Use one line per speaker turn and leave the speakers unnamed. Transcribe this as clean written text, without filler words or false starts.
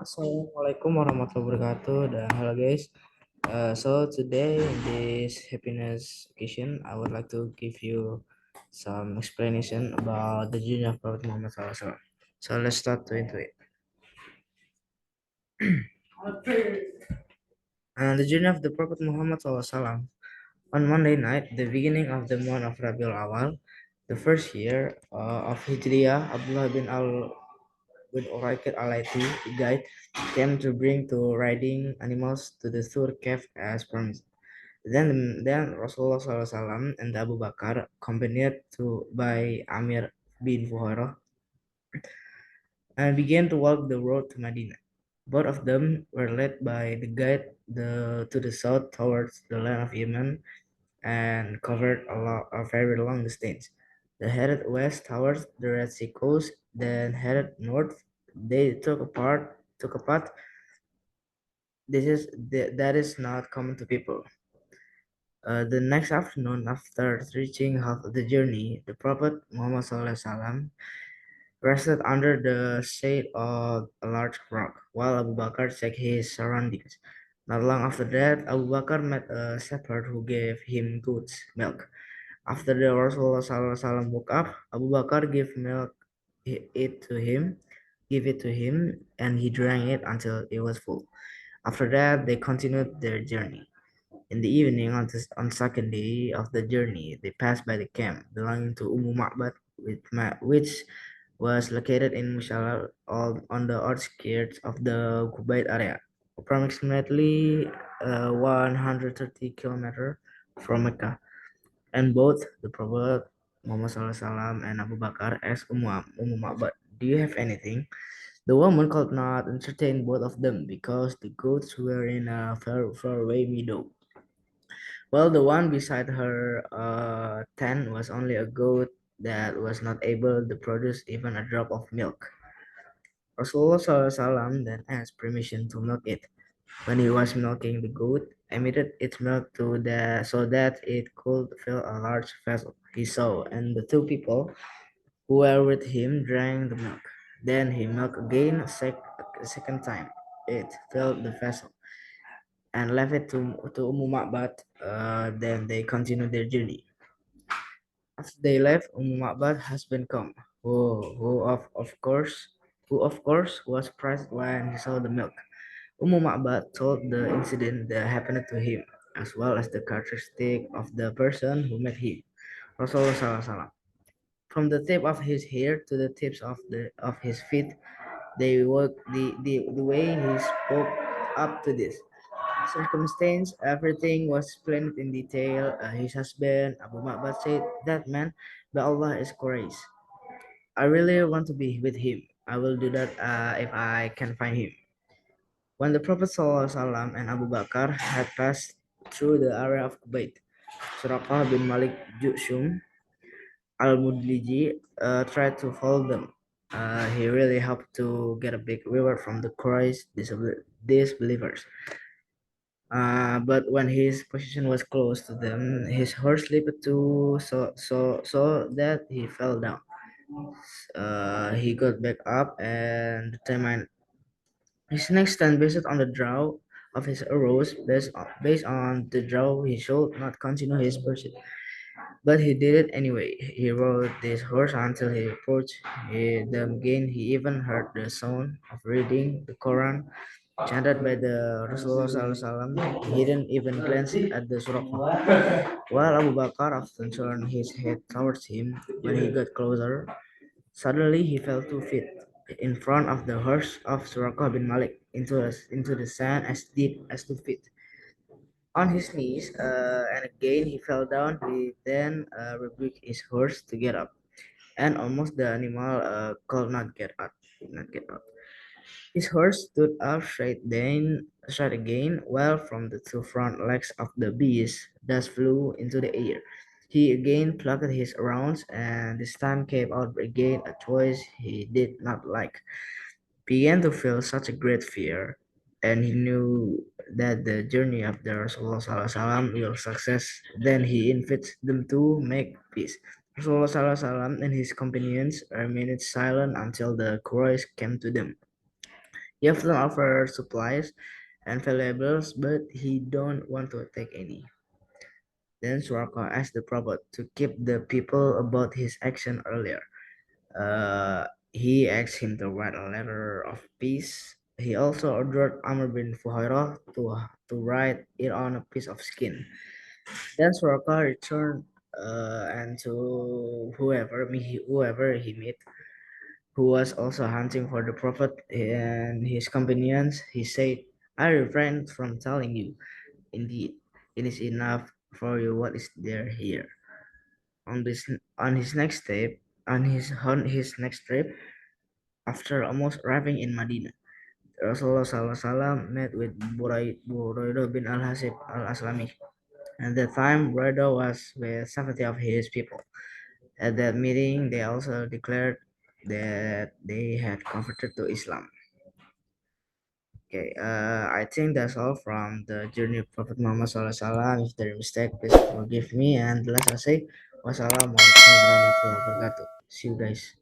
Assalamualaikum warahmatullahi wabarakatuh dan halo guys. So today in this happiness occasion, I would like to give you some explanation about the journey of Prophet Muhammad SAW. So let's start to into it. The journey of the Prophet Muhammad SAW. On Monday night, the beginning of the month of Rabiul Awal, the first year of Hijriah, Abdullah bin Uraiqid al-Laiti, the guide, came to bring two riding animals to the Thur cave as promised. Then Rasulullah SAW and Abu Bakar, accompanied by Amir bin Fuhairah, and began to walk the road to Medina. Both of them were led by the guide to the south towards the land of Yemen and covered a very long distance. They headed west towards the Red Sea coast, then headed north. They took a path that is not common to people. The next afternoon, after reaching half of the journey, the Prophet Muhammad SAW rested under the shade of a large rock, while Abu Bakr checked his surroundings. Not long after that, Abu Bakr met a shepherd who gave him goat's milk. After the Rasulullah SAW woke up, Abu Bakr gave it to him, and he drank it until it was full. After that, they continued their journey. In the evening, on second day of the journey, they passed by the camp belonging to Ma'bad, which was located in Mushala on the outskirts of the Kuwait area, approximately 130 kilometers from Mecca. And both the Prophet Muhammad SAW and Abu Bakar asked Ma'bad, "Do you have anything?" The woman could not entertain both of them because the goats were in a far away meadow. Well, the one beside her tent was only a goat that was not able to produce even a drop of milk. Rasulullah SAW then asked permission to milk it. When he was milking the goat, emitted its milk so that it could fill a large vessel. He saw, and the two people who were with him drank the milk. Then he milked again a second time. It filled the vessel and left it to Ma'bad. Then they continued their journey. After they left, Ma'bad husband come, who of course was surprised when he saw the milk. Ma'bad told the incident that happened to him, as well as the characteristic of the person who met him, Rasulullah SAW. From the tip of his hair to the tips of his feet, they worked the way he spoke up to this circumstance. Everything was explained in detail. His husband, Abu Ma'bad, said, "That man, by Allah, is courageous. I really want to be with him. I will do that if I can find him." When the Prophet ﷺ and Abu Bakar had passed through the area of Kuwait, Suraqah bin Malik Jushum al-Mudliji tried to follow them. He really hoped to get a big reward from the Quraysh disbelievers. But when his position was close to them, his horse slipped so that he fell down. He got back up and determined his next stand based on the draw of his arrows. Based on the draw, he should not continue his pursuit. But he did it anyway. He rode this horse until he approached them again. He even heard the sound of reading the Quran chanted by the Rasulullah SAW. He didn't even glance at the surah. While Abu Bakr often turned his head towards him when he got closer, suddenly he fell 2 feet in front of the horse of Suraqah bin Malik into the sand as deep as 2 feet. on his knees, and again he fell down. He then rebuked his horse to get up, and almost the animal could not get up. Did not get up. His horse stood up straight again, while from the two front legs of the beast dust flew into the air. He again plucked his rounds, and this time came out again a choice he did not like. Began to feel such a great fear, and he knew that the journey of the Rasulullah SAW will success. Then he invites them to make peace. Rasulullah SAW and his companions remained silent until the Quraysh came to them. He often offers supplies and valuables, but he don't want to take any. Then Suraka asked the Prophet to keep the people about his action earlier. He asked him to write a letter of peace. He also ordered Amr bin Fuhairah to write it on a piece of skin. Then Suraka returned and to whoever he met, who was also hunting for the Prophet and his companions, he said, I refrain from telling you. Indeed, it is enough for you what is there here. On this on his next trip, on his next trip, after almost arriving in Medina, Rasulullah SAW met with Buraidah bin al-Hasib al-Aslami. At that time, Buraidah was with 70 of his people. At that meeting, they also declared that they had converted to Islam. Okay, I think that's all from the journey of Prophet Muhammad SAW. If there is mistake, please forgive me. And let's say, wassalamualaikum warahmatullahi wabarakatuh. See you guys.